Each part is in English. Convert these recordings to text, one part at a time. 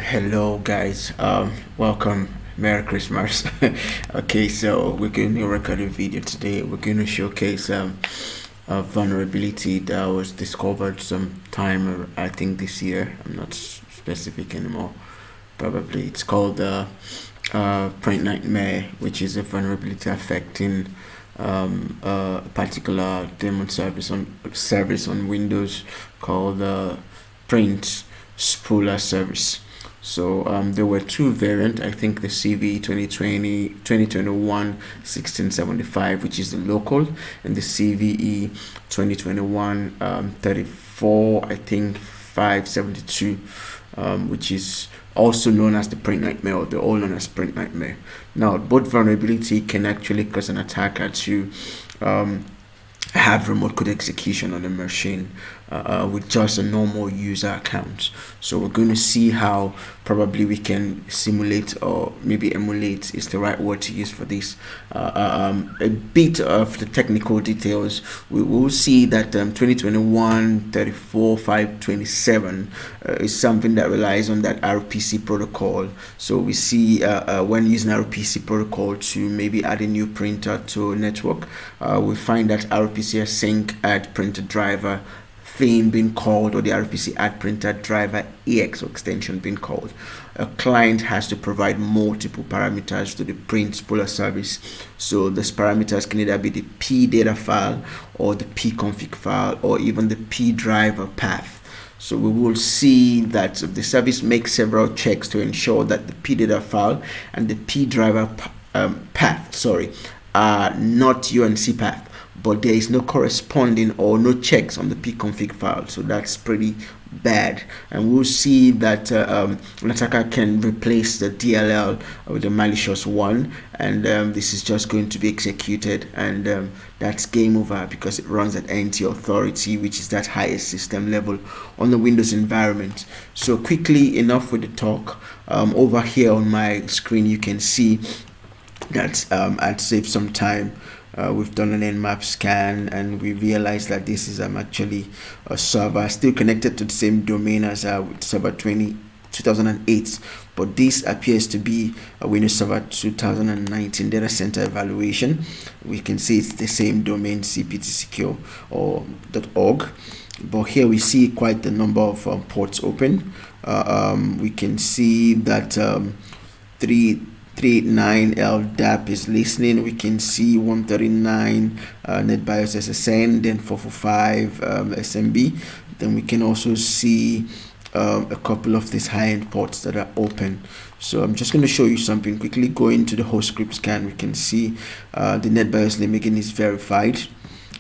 Hello, guys. Welcome. Merry Christmas. Okay, so we're going to record a video today. We're going to showcase a vulnerability that was discovered sometime, I think this year. I'm not specific anymore. Probably it's called PrintNightmare, which is a vulnerability affecting a particular daemon service on Windows called Print Spooler service. So there were two variants. I think the CV 2021 1675, which is the local, and the CVE 2021 34, I think 572, which is also known as the PrintNightmare, or they're all known as PrintNightmare. Now, both vulnerability can actually cause an attacker to um, have remote code execution on the machine with just a normal user account. So we're going to see how probably we can simulate, or maybe emulate is the right word to use for this, a bit of the technical details. We will see that 2021 34 527 is something that relies on that RPC protocol. So we see when using RPC protocol to maybe add a new printer to a network, we find that RPC async add printer driver theme being called, or the RPC add printer driver EX extension being called. A client has to provide multiple parameters to the print spooler service. So these parameters can either be the P data file, or the P config file, or even the P driver path. So we will see that the service makes several checks to ensure that the P data file and the P driver path, are not UNC path, but there is no corresponding or no checks on the pconfig file. So that's pretty bad, and we'll see that an attacker can replace the DLL with a malicious one, and this is just going to be executed, and that's game over, because it runs at NT authority, which is that highest system level on the Windows environment. So quickly, enough with the talk. Over here on my screen you can see that I'd saved some time. We've done an nmap scan, and we realized that this is actually a server still connected to the same domain as server 2008, but this appears to be a Windows Server 2019 data center evaluation. We can see it's the same domain, cptsecure or .org, but here we see quite the number of ports open. We can see that 389 LDAP is listening. We can see 139 NetBIOS SSN, then 445 SMB. Then we can also see a couple of these high-end ports that are open. So I'm just going to show you something quickly. Go into the host script scan. We can see the NetBIOS name again is verified,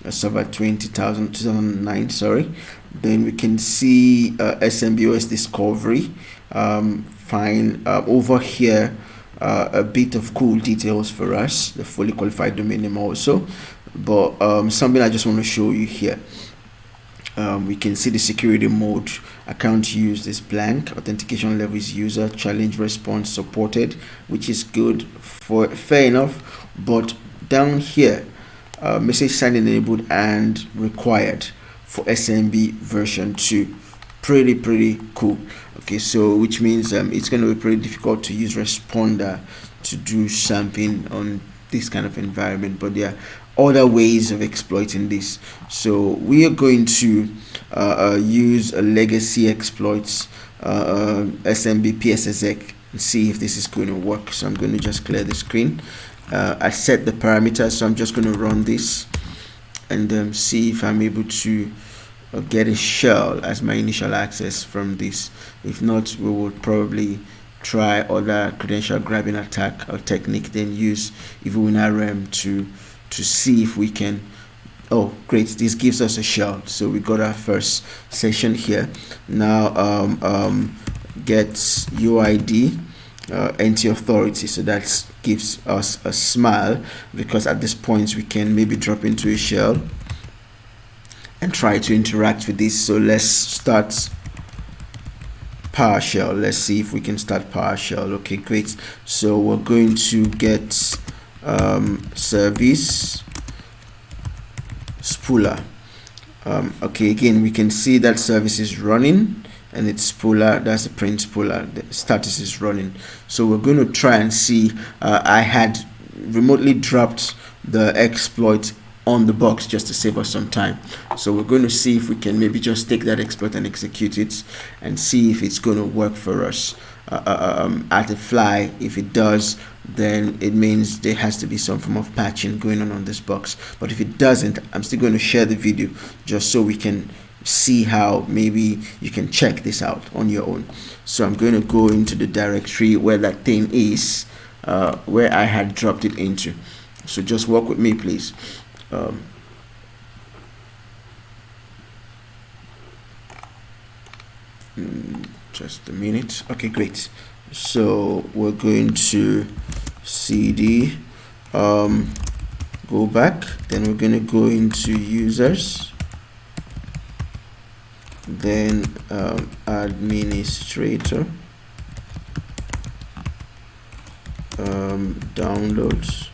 server 2009, sorry. Then we can see SMBOS discovery. Fine. Over here, a bit of cool details for us, the fully qualified domain name also, but something I just want to show you here. We can see the security mode. Account used is blank, authentication level is user, challenge response supported, which is good, for fair enough. But down here, message sign enabled and required for SMB version 2. Pretty cool. Okay, so which means it's going to be pretty difficult to use responder to do something on this kind of environment, but there are other ways of exploiting this. So we are going to use a legacy exploits, SMB PSSX, and see if this is going to work. So I'm going to just clear the screen. I set the parameters, so I'm just going to run this and see if I'm able to get a shell as my initial access from this. If not, we will probably try other credential grabbing attack or technique, then use EvilWinRM to see if we can. Oh great, this gives us a shell. So we got our first session here. Now get UID NT authority, so that gives us a smile, because at this point we can maybe drop into a shell and try to interact with this. So let's start PowerShell. Let's see if we can start PowerShell. Okay, great. So we're going to get service Spooler. Okay, again we can see that service is running. and it's Spooler. That's the print Spooler. The status is running. So we're going to try and see. I had remotely dropped the exploit on the box just to save us some time. So we're going to see if we can maybe just take that exploit and execute it and see if it's going to work for us at the fly. If it does, then it means there has to be some form of patching going on this box. But if it doesn't, I'm still going to share the video just so we can see how maybe you can check this out on your own. So I'm going to go into the directory where that thing is, where I had dropped it into. So just work with me, please. Just a minute. Okay, great. So we're going to cd go back, then we're going to go into users, then administrator, downloads.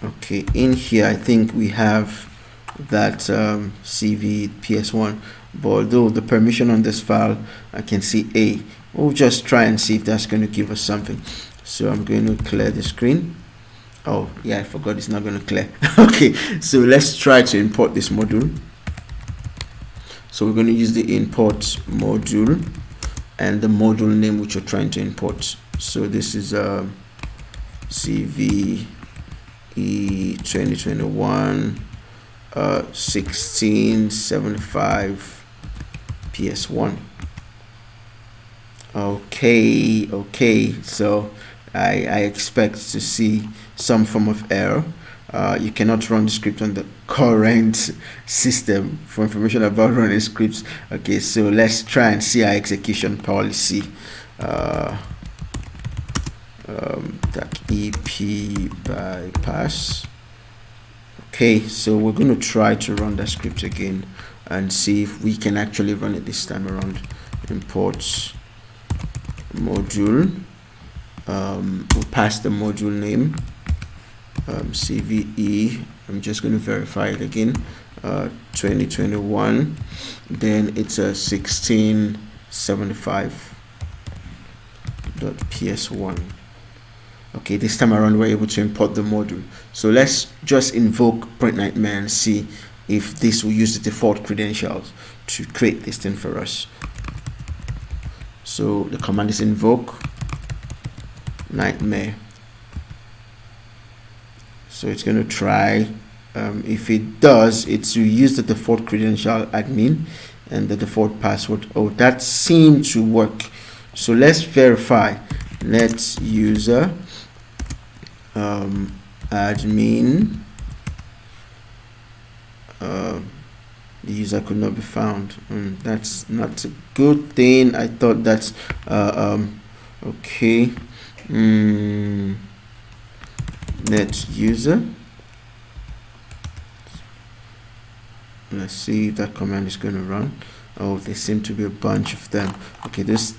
Okay, in here I think we have that CV PS1, but although the permission on this file I can see A, we'll just try and see if that's going to give us something. So I'm going to clear the screen. Oh yeah, I forgot it's not going to clear. Okay, so let's try to import this module. So we're going to use the import module and the module name which you're trying to import. So this is CV 2021 1675 PS1. Okay, so I expect to see some form of error. You cannot run the script on the current system. For information about running scripts, okay, so let's try and see our execution policy. That EP bypass. Okay, so we're going to try to run that script again and see if we can actually run it this time around. Import module. We'll pass the module name, CVE. I'm just going to verify it again. 2021. Then it's a 1675.ps1. Okay, this time around we're able to import the module. So let's just invoke PrintNightmare and see if this will use the default credentials to create this thing for us. So the command is invoke nightmare. So it's going to try. If it does, it's to use the default credential admin and the default password. Oh, that seemed to work. So let's verify. Let's user admin. The user could not be found. That's not a good thing. I thought that's okay. Net user. Let's see if that command is going to run. Oh, there seem to be a bunch of them. Okay, this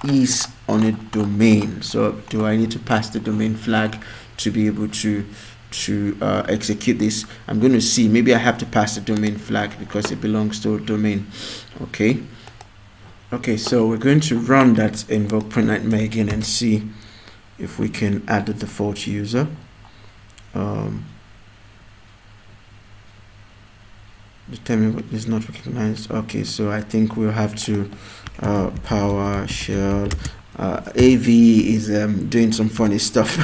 is on a domain. So do I need to pass the domain flag to be able to execute this? I'm going to see. Maybe I have to pass the domain flag because it belongs to a domain. Okay. Okay, so we're going to run that invoke PrintNightmare again and see if we can add the default user. Determine what is not recognized. Okay, so I think we'll have to PowerShell. AV is doing some funny stuff.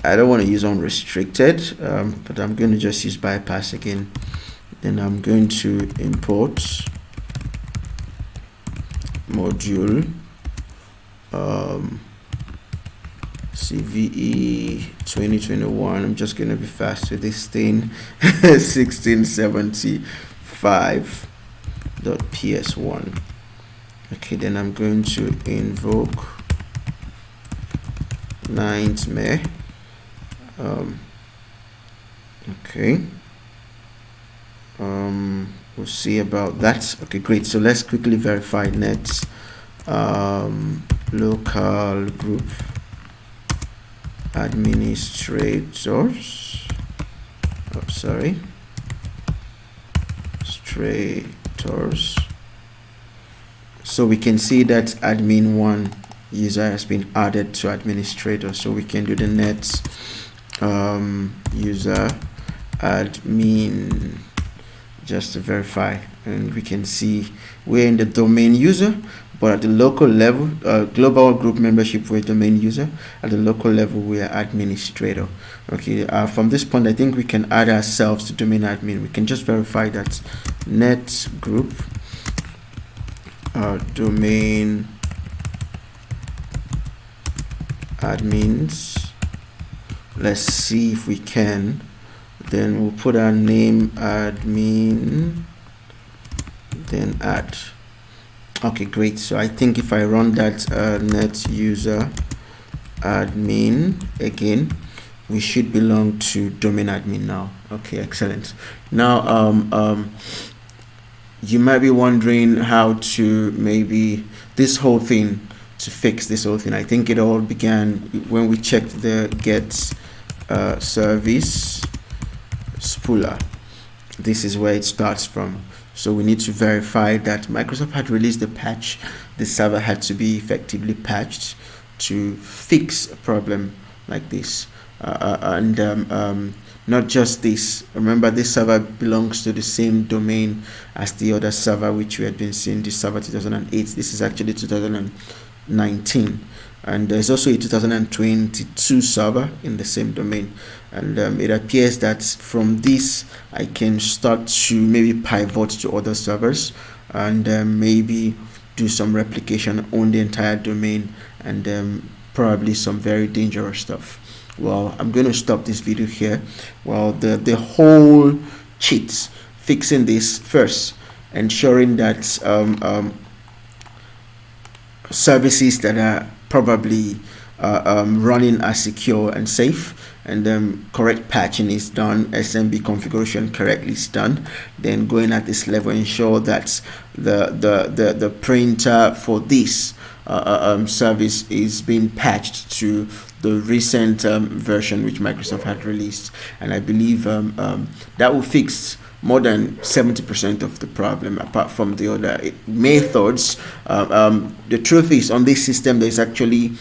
I don't want to use unrestricted, but I'm going to just use bypass again. Then I'm going to import module CVE 2021. I'm just going to be fast with this thing. 1675.ps1. Okay, then I'm going to invoke nightmare. Okay, we'll see about that. Okay, great. So let's quickly verify net local group administrators. Oh, sorry, administrators. So we can see that admin1 user has been added to administrator. So we can do the net user admin just to verify, and we can see we're in the domain user, but at the local level, global group membership, we're domain user. At the local level, we are administrator. Okay, from this point, I think we can add ourselves to domain admin. We can just verify that net group domain admins. Let's see if we can. Then we'll put our name admin, then add. Okay, great. So I think if I run that net user admin again, we should belong to domain admin now. Okay, excellent. Now you might be wondering how to maybe this whole thing, to fix this whole thing. I think it all began when we checked the get service Spooler. This is where it starts from. So we need to verify that Microsoft had released the patch. The server had to be effectively patched to fix a problem like this. Not just this. Remember, this server belongs to the same domain as the other server which we had been seeing, this server 2008. This is actually 2019. And there's also a 2022 server in the same domain. And it appears that from this, I can start to maybe pivot to other servers and maybe do some replication on the entire domain, and probably some very dangerous stuff. Well, I'm going to stop this video here. Well, the whole cheat fixing this first, ensuring that services that are probably running are secure and safe, and correct patching is done, SMB configuration correctly is done. Then going at this level, ensure that the printer for this service is being patched to the recent version which Microsoft had released, and I believe that will fix more than 70% of the problem, apart from the other methods. The truth is, on this system, there's actually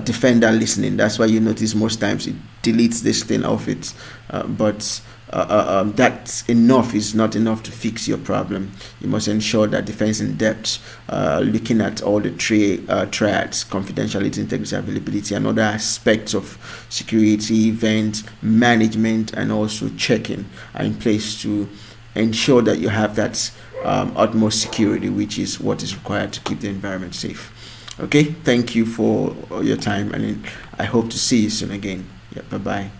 Defender listening. That's why you notice most times it deletes this thing off it. But that's enough is not enough to fix your problem. You must ensure that defense in depth, looking at all the triads, confidentiality, integrity, availability, and other aspects of security, event management, and also checking are in place to ensure that you have that utmost security, which is what is required to keep the environment safe. Okay, thank you for your time, and I hope to see you soon again. Yeah, bye bye.